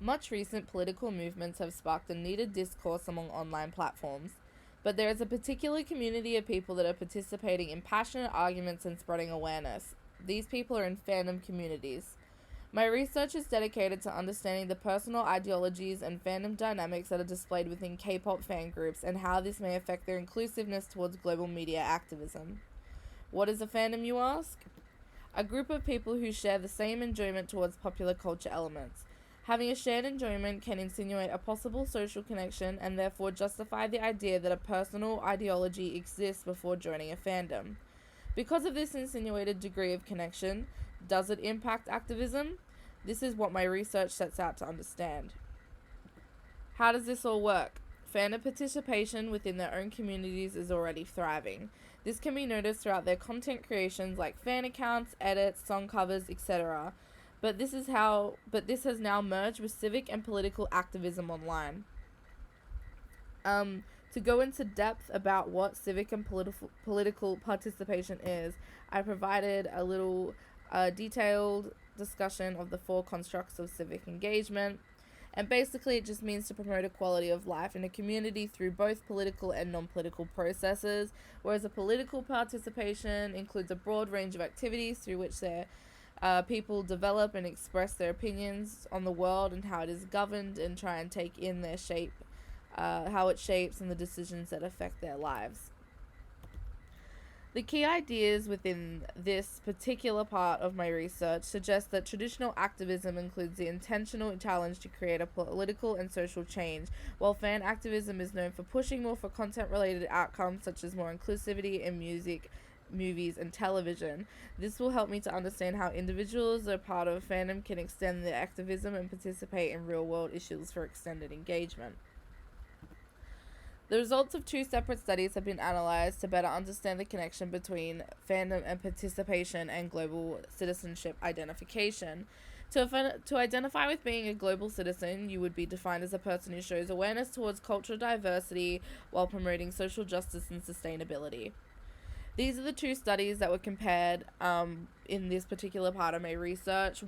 Much recent political movements have sparked a needed discourse among online platforms, but there is a particular community of people that are participating in passionate arguments and spreading awareness. These people are in fandom communities. My research is dedicated to understanding the personal ideologies and fandom dynamics that are displayed within K-pop fan groups and how this may affect their inclusiveness towards global media activism. What is a fandom, you ask? A group of people who share the same enjoyment towards popular culture elements. Having a shared enjoyment can insinuate a possible social connection and therefore justify the idea that a personal ideology exists before joining a fandom. Because of this insinuated degree of connection, does it impact activism? This is what my research sets out to understand. How does this all work? Fandom participation within their own communities is already thriving. This can be noticed throughout their content creations like fan accounts, edits, song covers, etc. But this has now merged with civic and political activism online. To go into depth about what civic and political participation is, I provided a little detailed discussion of the four constructs of civic engagement. And basically, it just means to promote a quality of life in a community through both political and non political processes, whereas a political participation includes a broad range of activities through which people develop and express their opinions on the world and how it is governed and try and take in their shape, how it shapes and the decisions that affect their lives. The key ideas within this particular part of my research suggest that traditional activism includes the intentional challenge to create a political and social change, while fan activism is known for pushing more for content-related outcomes such as more inclusivity in music, movies, and television. This will help me to understand how individuals that are part of a fandom can extend their activism and participate in real-world issues for extended engagement. The results of two separate studies have been analysed to better understand the connection between fandom and participation and global citizenship identification. To identify with being a global citizen, you would be defined as a person who shows awareness towards cultural diversity while promoting social justice and sustainability. These are the two studies that were compared in this particular part of my research.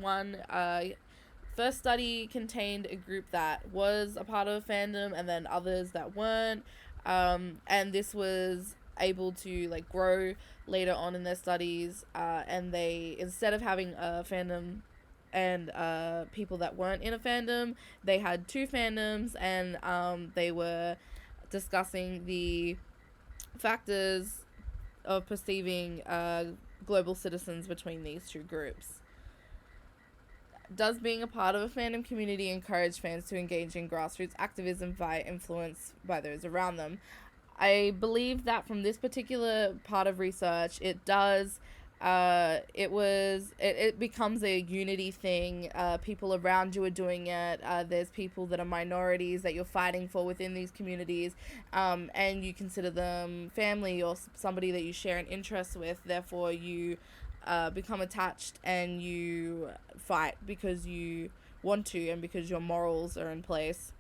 First study contained a group that was a part of a fandom and then others that weren't, and this was able to grow later on in their studies, and they, instead of having a fandom and people that weren't in a fandom, they had two fandoms, and they were discussing the factors of perceiving global citizens between these two groups. Does being a part of a fandom community encourage fans to engage in grassroots activism via influence by those around them? I believe that from this particular part of research, it does. It becomes a unity thing. People around you are doing it. There's people that are minorities that you're fighting for within these communities, and you consider them family or somebody that you share an interest with. Therefore, you become attached and you fight because you want to and because your morals are in place.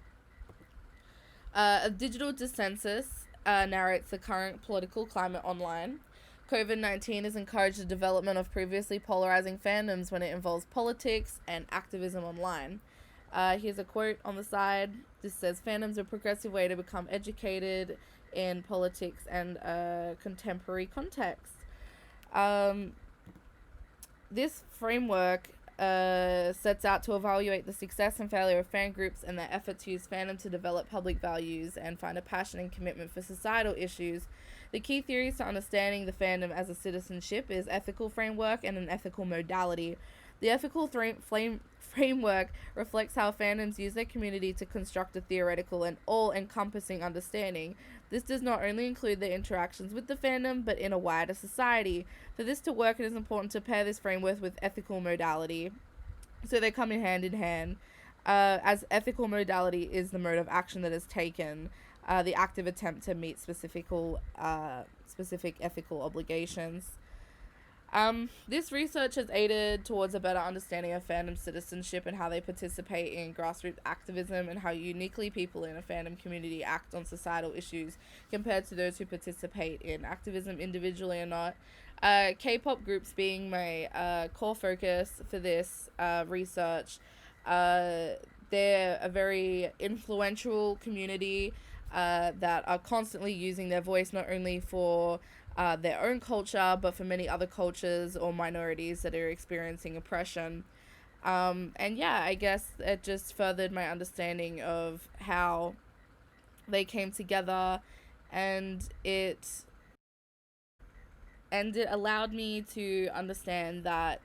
A digital dissensus narrates the current political climate online. COVID-19 has encouraged the development of previously polarizing fandoms when it involves politics and activism online. Here's a quote on the side. This says, "Fandoms are a progressive way to become educated in politics and contemporary context." This framework sets out to evaluate the success and failure of fan groups and their effort to use fandom to develop public values and find a passion and commitment for societal issues. The key theories to understanding the fandom as a citizenship is ethical framework and an ethical modality. The ethical framework reflects how fandoms use their community to construct a theoretical and all-encompassing understanding. This does not only include their interactions with the fandom, but in a wider society. For this to work, it is important to pair this framework with ethical modality, so they come in hand, as ethical modality is the mode of action that is taken, the active attempt to meet specific ethical obligations. This research has aided towards a better understanding of fandom citizenship and how they participate in grassroots activism and how uniquely people in a fandom community act on societal issues compared to those who participate in activism individually or not. K-pop groups being my core focus for this research, they're a very influential community that are constantly using their voice not only for their own culture but for many other cultures or minorities that are experiencing oppression. And yeah, I guess it just furthered my understanding of how they came together, and it allowed me to understand that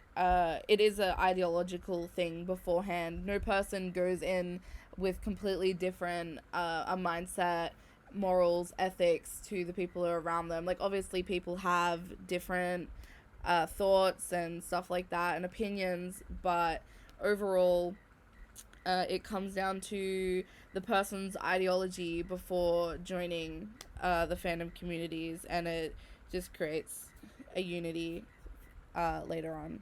it is an ideological thing beforehand. No person goes in with completely different a mindset, morals, ethics to the people who are around them. Like, obviously, people have different thoughts and stuff like that and opinions, but overall, it comes down to the person's ideology before joining the fandom communities, and it just creates a unity later on.